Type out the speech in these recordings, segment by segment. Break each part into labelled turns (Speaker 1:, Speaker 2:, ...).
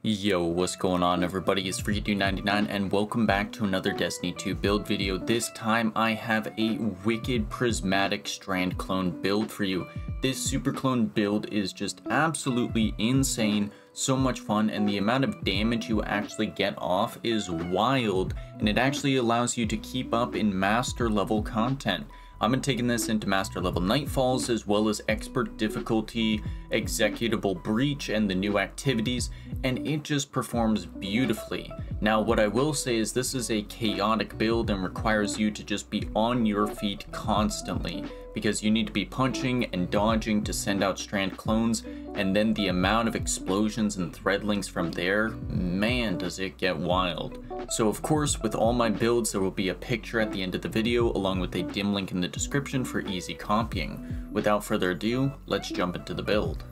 Speaker 1: Yo, what's going on everybody? It's Freaky299 and welcome back to another Destiny 2 build video. This time I have a wicked prismatic strand clone build for you. This super clone build is just absolutely insane, so much fun, and the amount of damage you actually get off is wild, and it actually allows you to keep up in master level content. I'm taking this into master level Nightfalls as well as expert difficulty, executable breach, and the new activities, and it just performs beautifully. Now what I will say is this is a chaotic build and requires you to just be on your feet constantly, because you need to be punching and dodging to send out strand clones, and then the amount of explosions and threadlings from there, man does it get wild. So of course, with all my builds there will be a picture at the end of the video along with a dim link in the description for easy copying. Without further ado, let's jump into the build.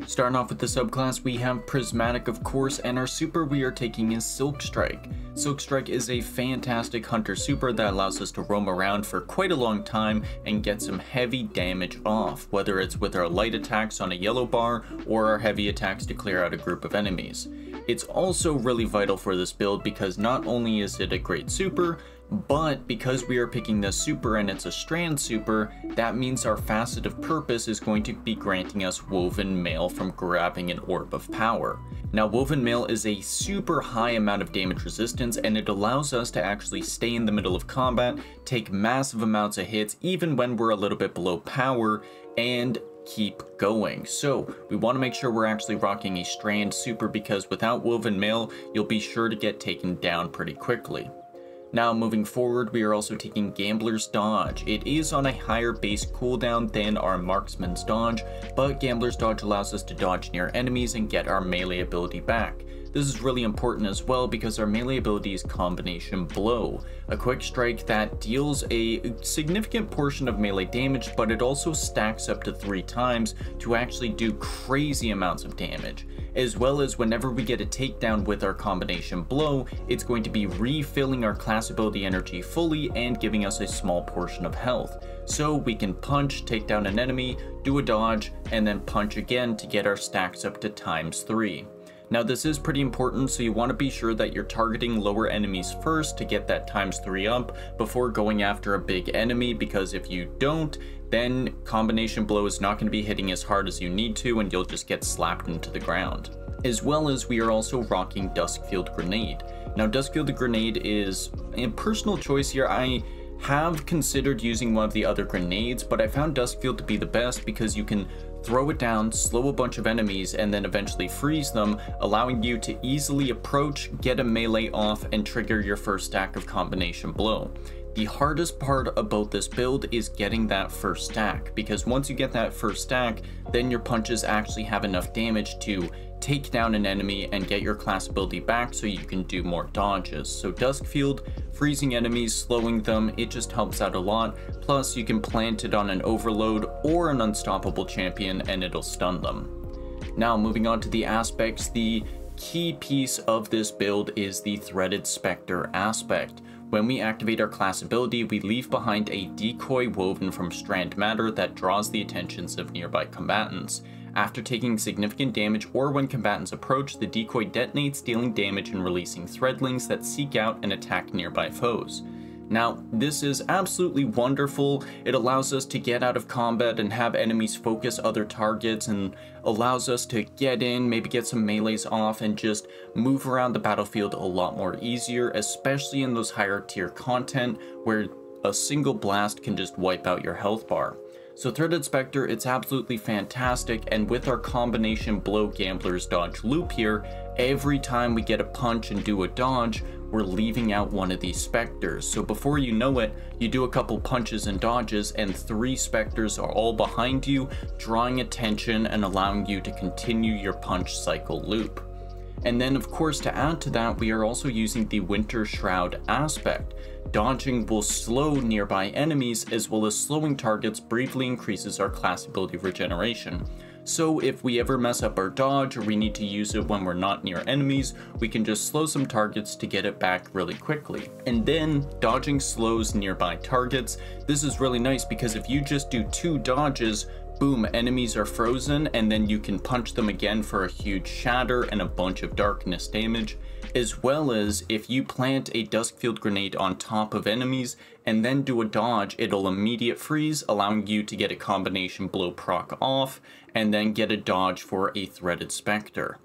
Speaker 1: Starting off with the subclass, we have Prismatic of course, and our super we are taking is Silk Strike. Silk Strike is a fantastic hunter super that allows us to roam around for quite a long time and get some heavy damage off, whether it's with our light attacks on a yellow bar or our heavy attacks to clear out a group of enemies. It's also really vital for this build because not only is it a great super, but because we are picking this super and it's a strand super, that means our facet of purpose is going to be granting us Woven Mail from grabbing an orb of power. Now Woven Mail is a super high amount of damage resistance, and it allows us to actually stay in the middle of combat, take massive amounts of hits even when we're a little bit below power, and keep going. So we want to make sure we're actually rocking a strand super, because without Woven Mail you'll be sure to get taken down pretty quickly. Now moving forward, we are also taking Gambler's Dodge. It is on a higher base cooldown than our Marksman's Dodge, but Gambler's Dodge allows us to dodge near enemies and get our melee ability back. This is really important as well because our melee ability is Combination Blow, a quick strike that deals a significant portion of melee damage, but it also stacks up to 3 times to actually do crazy amounts of damage. As well as whenever we get a takedown with our Combination Blow, it's going to be refilling our class ability energy fully and giving us a small portion of health. So we can punch, take down an enemy, do a dodge, and then punch again to get our stacks up to ×3. Now this is pretty important, so you want to be sure that you're targeting lower enemies first to get that ×3 up before going after a big enemy, because if you don't, then Combination Blow is not going to be hitting as hard as you need to and you'll just get slapped into the ground. As well as we are also rocking Duskfield Grenade. Now Duskfield Grenade is a personal choice here. I have considered using one of the other grenades, but I found Duskfield to be the best because you can throw it down, slow a bunch of enemies, and then eventually freeze them, allowing you to easily approach, get a melee off, and trigger your first stack of Combination Blow. The hardest part about this build is getting that first stack, because once you get that first stack, then your punches actually have enough damage to take down an enemy and get your class ability back so you can do more dodges. So Duskfield, freezing enemies, slowing them, it just helps out a lot. Plus you can plant it on an overload or an unstoppable champion and it'll stun them. Now moving on to the aspects, the key piece of this build is the Threaded Spectre aspect. When we activate our class ability, we leave behind a decoy woven from strand matter that draws the attentions of nearby combatants. After taking significant damage or when combatants approach, the decoy detonates, dealing damage and releasing threadlings that seek out and attack nearby foes. Now, this is absolutely wonderful. It allows us to get out of combat and have enemies focus other targets, and allows us to get in, maybe get some melees off, and just move around the battlefield a lot more easier, especially in those higher tier content where a single blast can just wipe out your health bar. So Threaded Spectre, it's absolutely fantastic, and with our Combination Blow Gambler's Dodge loop here, every time we get a punch and do a dodge, we're leaving out one of these specters. So before you know it, you do a couple punches and dodges and 3 specters are all behind you, drawing attention and allowing you to continue your punch cycle loop. And then of course, to add to that, we are also using the Winter Shroud aspect. Dodging will slow nearby enemies, as well as slowing targets briefly increases our class ability regeneration. So if we ever mess up our dodge or we need to use it when we're not near enemies, we can just slow some targets to get it back really quickly. And then dodging slows nearby targets. This is really nice because if you just do 2 dodges, boom, enemies are frozen, and then you can punch them again for a huge shatter and a bunch of darkness damage, as well as if you plant a Duskfield grenade on top of enemies and then do a dodge, it'll immediate freeze, allowing you to get a combination blow proc off, and then get a dodge for a threaded specter.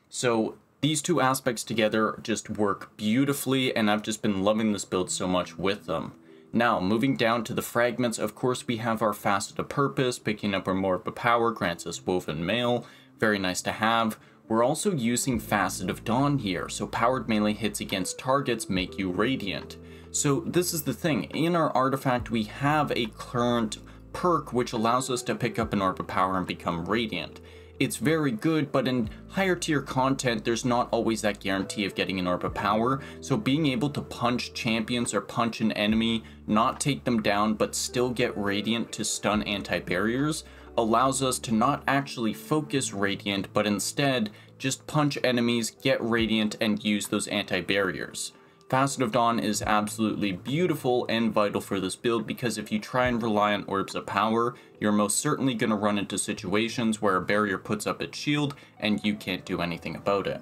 Speaker 1: So these two aspects together just work beautifully, and I've just been loving this build so much with them. Now, moving down to the fragments, of course we have our Facet of Purpose, picking up our More of a Power, grants us Woven Mail, very nice to have. We're also using Facet of Dawn here, so powered melee hits against targets make you radiant. So this is the thing, in our artifact we have a current perk which allows us to pick up an Orb of Power and become radiant. It's very good, but in higher tier content, there's not always that guarantee of getting an Orb of Power, so being able to punch champions or punch an enemy, not take them down, but still get Radiant to stun anti-barriers, allows us to not actually focus Radiant, but instead just punch enemies, get Radiant, and use those anti-barriers. Facet of Dawn is absolutely beautiful and vital for this build, because if you try and rely on Orbs of Power, you're most certainly going to run into situations where a barrier puts up its shield and you can't do anything about it.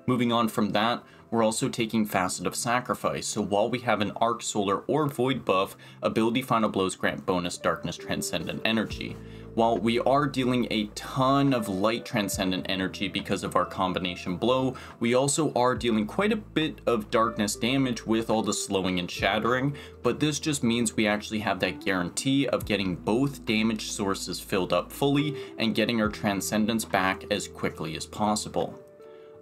Speaker 1: Moving on from that, we're also taking Facet of Sacrifice, so while we have an Arc Solar or Void buff, ability Final Blows grant bonus Darkness Transcendent energy. While we are dealing a ton of light transcendent energy because of our combination blow, we also are dealing quite a bit of darkness damage with all the slowing and shattering, but this just means we actually have that guarantee of getting both damage sources filled up fully and getting our transcendence back as quickly as possible.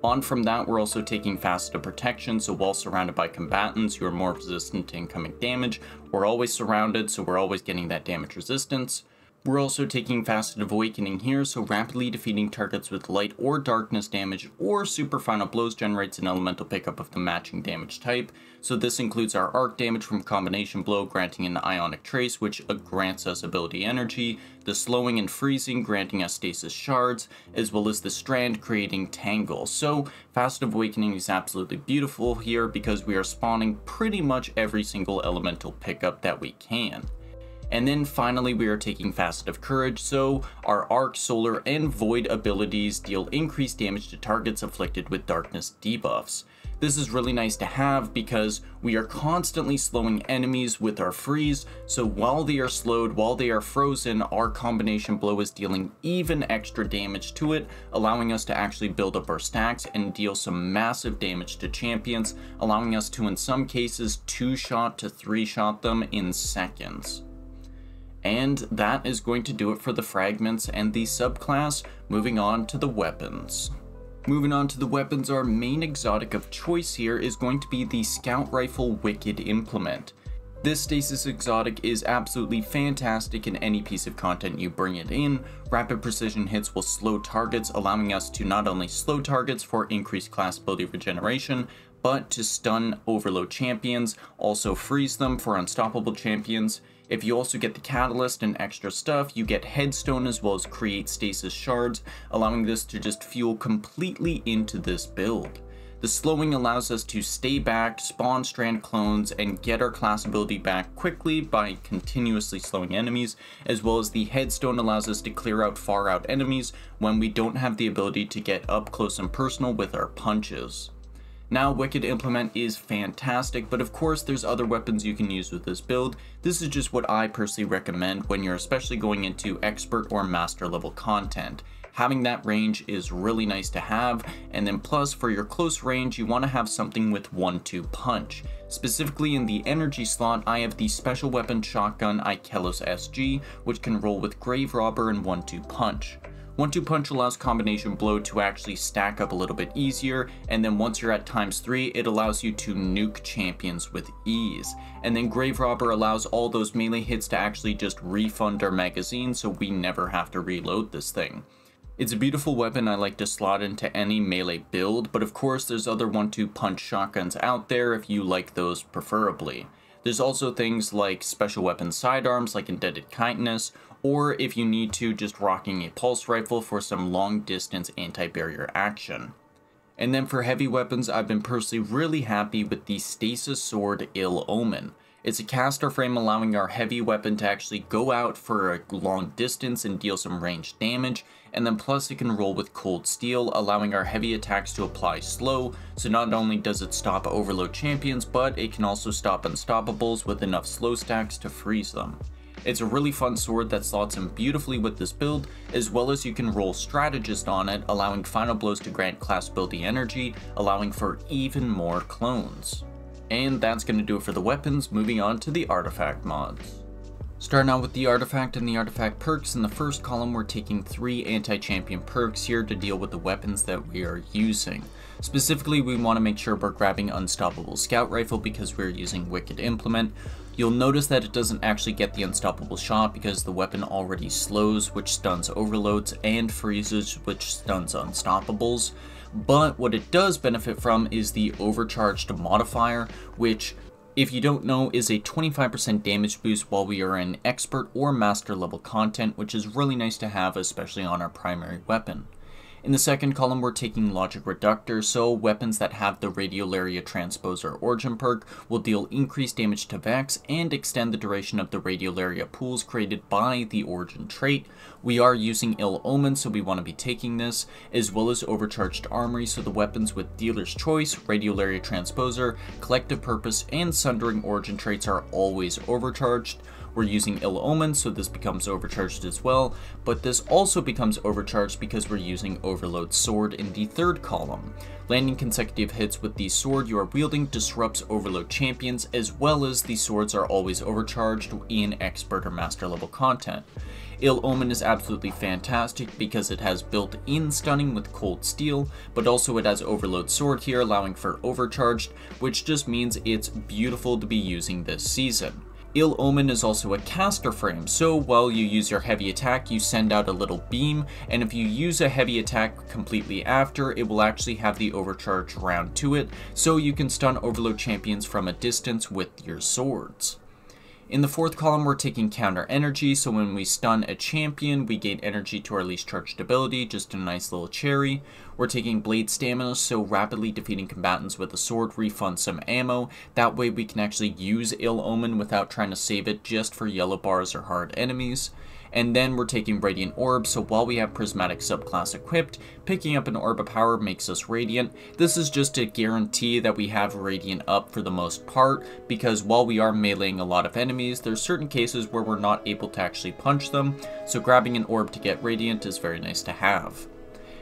Speaker 1: On from that, we're also taking Facet of Protection, so while surrounded by combatants, you are more resistant to incoming damage. We're always surrounded, so we're always getting that damage resistance. We're also taking Facet of Awakening here, so rapidly defeating targets with light or darkness damage or super final blows generates an elemental pickup of the matching damage type. So this includes our arc damage from combination blow, granting an ionic trace, which grants us ability energy, the slowing and freezing, granting us stasis shards, as well as the strand, creating tangle. So Facet of Awakening is absolutely beautiful here because we are spawning pretty much every single elemental pickup that we can. And then finally we are taking Facet of Courage, so our Arc, Solar, and Void abilities deal increased damage to targets afflicted with darkness debuffs. This is really nice to have because we are constantly slowing enemies with our freeze, so while they are slowed, while they are frozen, our combination blow is dealing even extra damage to it, allowing us to actually build up our stacks and deal some massive damage to champions, allowing us to in some cases 2-shot to 3-shot them in seconds. And that is going to do it for the fragments and the subclass. Moving on to the weapons. Moving on to the weapons, our main exotic of choice here is going to be the Scout Rifle Wicked Implement. This stasis exotic is absolutely fantastic in any piece of content you bring it in. Rapid precision hits will slow targets, allowing us to not only slow targets for increased class ability regeneration, but to stun overload champions, also freeze them for unstoppable champions. If you also get the Catalyst and extra stuff, you get Headstone as well as create stasis shards, allowing this to just fuel completely into this build. The slowing allows us to stay back, spawn strand clones, and get our class ability back quickly by continuously slowing enemies, as well as the Headstone allows us to clear out far out enemies when we don't have the ability to get up close and personal with our punches. Now, Wicked Implement is fantastic, but of course there's other weapons you can use with this build. This is just what I personally recommend when you're especially going into expert or master level content. Having that range is really nice to have, and then plus for your close range you want to have something with 1-2 punch. Specifically in the energy slot, I have the special weapon shotgun Ikelos SG, which can roll with Grave Robber and 1-2 punch. 1-2 punch allows combination blow to actually stack up a little bit easier, and then once you're at ×3, it allows you to nuke champions with ease. And then Grave Robber allows all those melee hits to actually just refund our magazine, so we never have to reload this thing. It's a beautiful weapon I like to slot into any melee build, but of course there's other 1-2 punch shotguns out there if you like those preferably. There's also things like special weapon sidearms like Indebted Kindness, or if you need to, just rocking a pulse rifle for some long distance anti-barrier action. And then for heavy weapons, I've been personally really happy with the Stasis Sword Ill Omen. It's a caster frame allowing our heavy weapon to actually go out for a long distance and deal some ranged damage, and then plus it can roll with cold steel, allowing our heavy attacks to apply slow, so not only does it stop overload champions, but it can also stop unstoppables with enough slow stacks to freeze them. It's a really fun sword that slots in beautifully with this build, as well as you can roll Strategist on it, allowing final blows to grant class ability energy, allowing for even more clones. And that's going to do it for the weapons, moving on to the artifact mods. Starting out with the artifact and the artifact perks, in the first column we're taking 3 anti-champion perks here to deal with the weapons that we are using. Specifically, we want to make sure we're grabbing Unstoppable Scout Rifle because we're using Wicked Implement. You'll notice that it doesn't actually get the Unstoppable Shot because the weapon already slows, which stuns overloads, and freezes, which stuns unstoppables. But what it does benefit from is the Overcharged modifier, which, if you don't know, is a 25% damage boost while we are in expert or master level content, which is really nice to have, especially on our primary weapon. In the second column, we're taking Logic Reductor, so weapons that have the Radiolaria Transposer Origin perk will deal increased damage to Vex and extend the duration of the Radiolaria pools created by the Origin trait. We are using Ill Omen, so we want to be taking this, as well as Overcharged Armory, so the weapons with Dealer's Choice, Radiolaria Transposer, Collective Purpose, and Sundering Origin traits are always overcharged. We're using Ill Omen, so this becomes overcharged as well, but this also becomes overcharged because we're using Overload Sword in the third column. Landing consecutive hits with the sword you are wielding disrupts overload champions, as well as the swords are always overcharged in expert or master level content. Ill Omen is absolutely fantastic because it has built-in stunning with cold steel, but also it has Overload Sword here allowing for overcharged, which just means it's beautiful to be using this season. Ill Omen is also a caster frame, so while you use your heavy attack, you send out a little beam, and if you use a heavy attack completely after, it will actually have the overcharge round to it, so you can stun overload champions from a distance with your swords. In the fourth column, we're taking Counter Energy, so when we stun a champion, we gain energy to our least charged ability, just a nice little cherry. We're taking Blade Stamina, so rapidly defeating combatants with a sword refunds some ammo. That way we can actually use Ill Omen without trying to save it just for yellow bars or hard enemies. And then we're taking Radiant Orb, so while we have Prismatic subclass equipped, picking up an Orb of Power makes us Radiant. This is just to guarantee that we have Radiant up for the most part, because while we are meleeing a lot of enemies, there's certain cases where we're not able to actually punch them, so grabbing an Orb to get Radiant is very nice to have.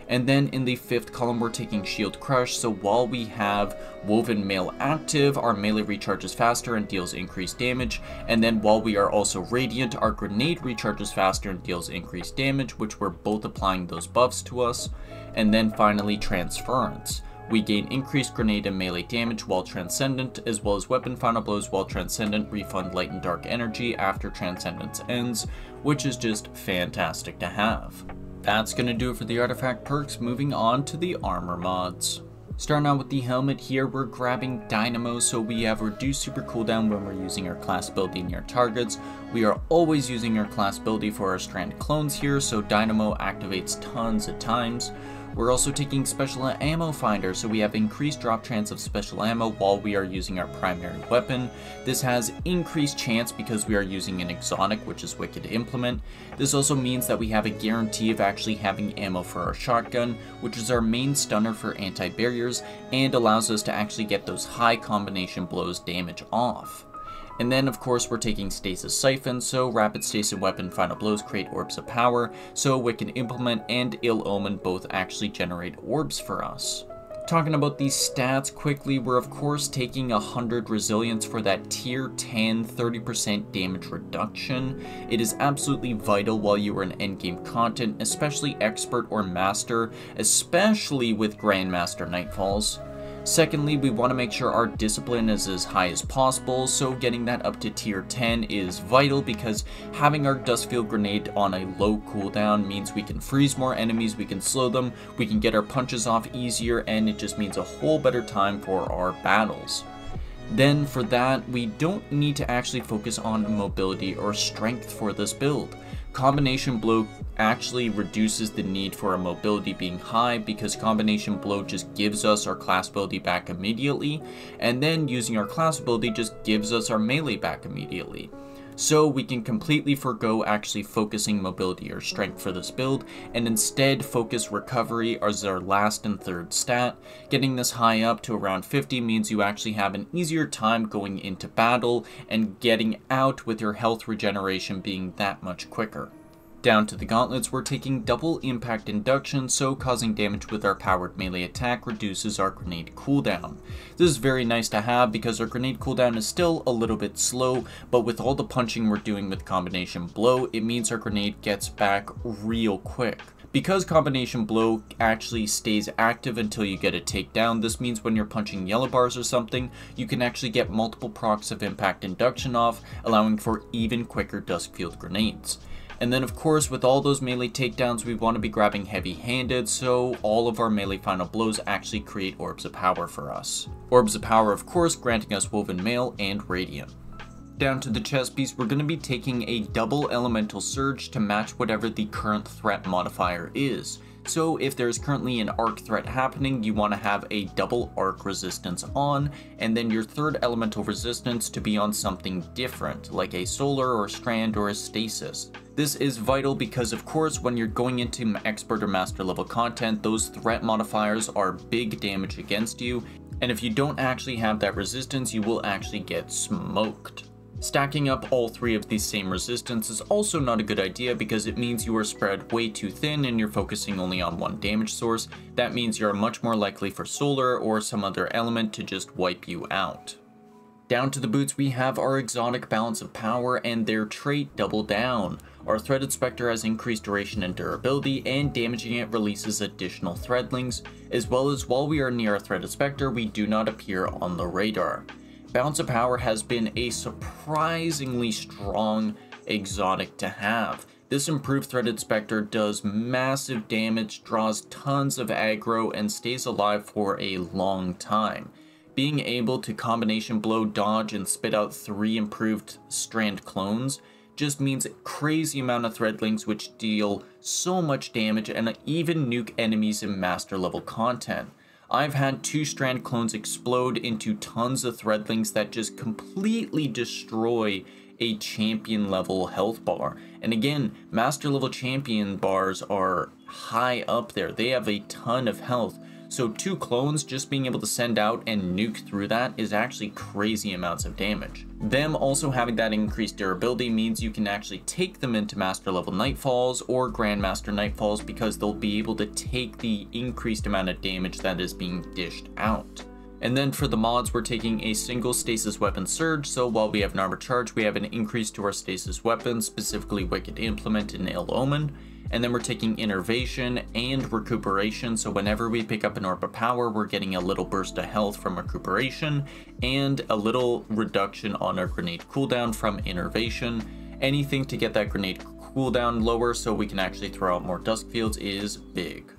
Speaker 1: And then in the fifth column, we're taking Shield Crush, so while we have Woven Mail active, our melee recharges faster and deals increased damage, and then while we are also Radiant, our Grenade recharges faster and deals increased damage, which we're both applying those buffs to us. And then finally, Transference. We gain increased grenade and melee damage while Transcendent, as well as weapon final blows while Transcendent refund light and dark energy after Transcendence ends, which is just fantastic to have. That's going to do it for the artifact perks, moving on to the armor mods. Starting out with the helmet here, we're grabbing Dynamo, so we have reduced super cooldown when we're using our class ability near targets. We are always using our class ability for our strand clones here, so Dynamo activates tons of times. We're also taking Special Ammo Finder, so we have increased drop chance of special ammo while we are using our primary weapon. This has increased chance because we are using an exotic, which is Wicked Implement. This also means that we have a guarantee of actually having ammo for our shotgun, which is our main stunner for anti-barriers, and allows us to actually get those high combination blows damage off. And then of course we're taking Stasis Siphon, so Rapid Stasis Weapon Final Blows create Orbs of Power, so Wicked Implement and Ill Omen both actually generate orbs for us. Talking about these stats quickly, we're of course taking 100 Resilience for that tier 10 30% damage reduction. It is absolutely vital while you are in endgame content, especially Expert or Master, especially with Grandmaster Nightfalls. Secondly, we want to make sure our discipline is as high as possible, so getting that up to tier 10 is vital because having our Dustfield Grenade on a low cooldown means we can freeze more enemies, we can slow them, we can get our punches off easier, and it just means a whole better time for our battles. Then for that, we don't need to actually focus on mobility or strength for this build. Combination Blow actually reduces the need for our mobility being high because Combination Blow just gives us our class ability back immediately, and then using our class ability just gives us our melee back immediately. So we can completely forego actually focusing mobility or strength for this build, and instead focus recovery as our last and third stat. Getting this high up to around 50 means you actually have an easier time going into battle and getting out with your health regeneration being that much quicker. Down to the gauntlets, we're taking double impact induction, so causing damage with our powered melee attack reduces our grenade cooldown. This is very nice to have because our grenade cooldown is still a little bit slow, but with all the punching we're doing with Combination Blow, it means our grenade gets back real quick. Because Combination Blow actually stays active until you get a takedown, this means when you're punching yellow bars or something, you can actually get multiple procs of impact induction off, allowing for even quicker Duskfield grenades. And then of course, with all those melee takedowns, we want to be grabbing heavy-handed, so all of our melee final blows actually create Orbs of Power for us. Orbs of Power, of course, granting us Woven Mail and Radiant. Down to the chest piece, we're going to be taking a double Elemental Surge to match whatever the current threat modifier is. So if there's currently an arc threat happening, you want to have a double arc resistance on, and then your third elemental resistance to be on something different, like a solar or strand or a stasis. This is vital because of course when you're going into expert or master level content, those threat modifiers are big damage against you, and if you don't actually have that resistance, you will actually get smoked. Stacking up all three of these same resistance is also not a good idea because it means you are spread way too thin and you're focusing only on one damage source. That means you're much more likely for solar or some other element to just wipe you out. Down to the boots, we have our exotic Balance of Power and their trait Double Down. Our Threaded Spectre has increased duration and durability, and damaging it releases additional threadlings, as well as while we are near a Threaded Spectre, we do not appear on the radar. Balance of Power has been a surprisingly strong exotic to have. This improved Threaded Spectre does massive damage, draws tons of aggro, and stays alive for a long time. Being able to Combination Blow, dodge, and spit out 3 improved strand clones just means a crazy amount of threadlings which deal so much damage and even nuke enemies in master level content. I've had 2 strand clones explode into tons of threadlings that just completely destroy a champion level health bar. And again, master level champion bars are high up there. They have a ton of health. So 2 clones just being able to send out and nuke through that is actually crazy amounts of damage. Them also having that increased durability means you can actually take them into master level nightfalls or grandmaster nightfalls because they'll be able to take the increased amount of damage that is being dished out. And then for the mods, we're taking a single stasis weapon surge, so while we have an armor charge, we have an increase to our stasis weapons, specifically Wicked Implement and Ill Omen. And then we're taking Innervation and Recuperation, so whenever we pick up an Orb of Power, we're getting a little burst of health from Recuperation, and a little reduction on our grenade cooldown from Innervation. Anything to get that grenade cooldown lower so we can actually throw out more Dusk Fields is big.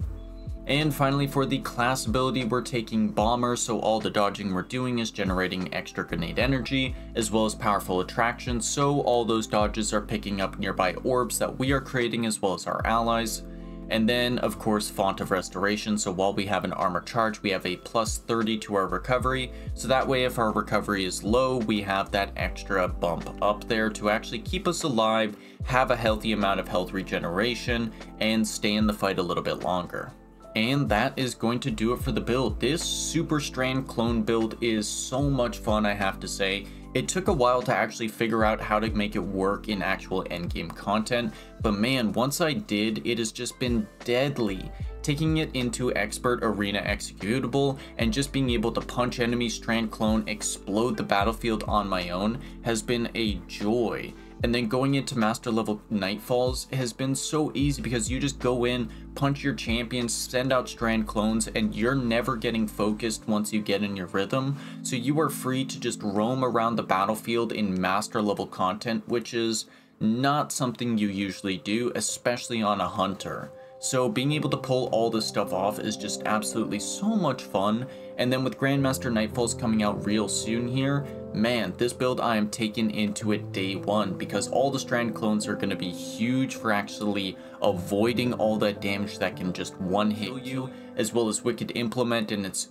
Speaker 1: And finally, for the class ability, we're taking Bomber, so all the dodging we're doing is generating extra grenade energy, as well as powerful attraction, so all those dodges are picking up nearby orbs that we are creating as well as our allies. And then, of course, Font of Restoration, so while we have an armor charge, we have a plus 30 to our recovery, so that way if our recovery is low, we have that extra bump up there to actually keep us alive, have a healthy amount of health regeneration, and stay in the fight a little bit longer. And that is going to do it for the build. This Super Strand clone build is so much fun, I have to say. It took a while to actually figure out how to make it work in actual endgame content, but man, once I did, it has just been deadly. Taking it into expert arena executable and just being able to punch enemies, strand clone, explode the battlefield on my own has been a joy. And then going into master level nightfalls has been so easy because you just go in, punch your champions, send out strand clones, and you're never getting focused once you get in your rhythm. So you are free to just roam around the battlefield in master level content, which is not something you usually do, especially on a hunter. So being able to pull all this stuff off is just absolutely so much fun. And then with Grandmaster Nightfalls coming out real soon here, man, this build I am taking into it day one, because all the strand clones are going to be huge for actually avoiding all that damage that can just one hit you, as well as Wicked Implement and its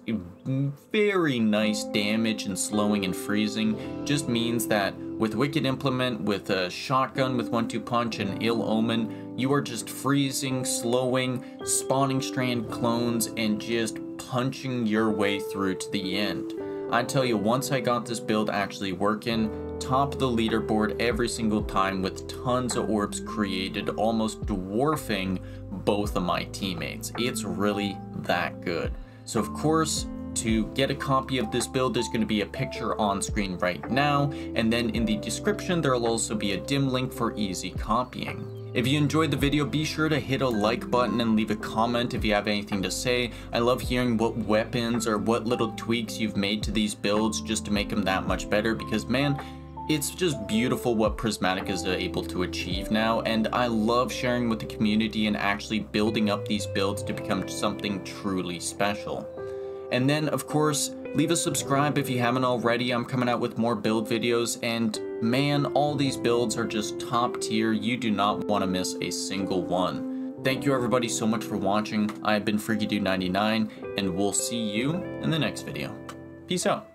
Speaker 1: very nice damage and slowing and freezing. Just means that with Wicked Implement, with a shotgun with 1-2 punch and Ill Omen, you are just freezing, slowing, spawning strand clones, and just punching your way through to the end. I tell you, once I got this build actually working, top of the leaderboard every single time with tons of orbs created, almost dwarfing both of my teammates. It's really that good. So of course, to get a copy of this build, there's going to be a picture on screen right now, and then in the description there will also be a dim link for easy copying. If you enjoyed the video, be sure to hit a like button and leave a comment if you have anything to say. I love hearing what weapons or what little tweaks you've made to these builds just to make them that much better, because man, it's just beautiful what Prismatic is able to achieve now, and I love sharing with the community and actually building up these builds to become something truly special. And then, of course, leave a subscribe if you haven't already. I'm coming out with more build videos, and man, all these builds are just top tier. You do not want to miss a single one. Thank you everybody so much for watching. I have been FreakyDude99, and we'll see you in the next video. Peace out.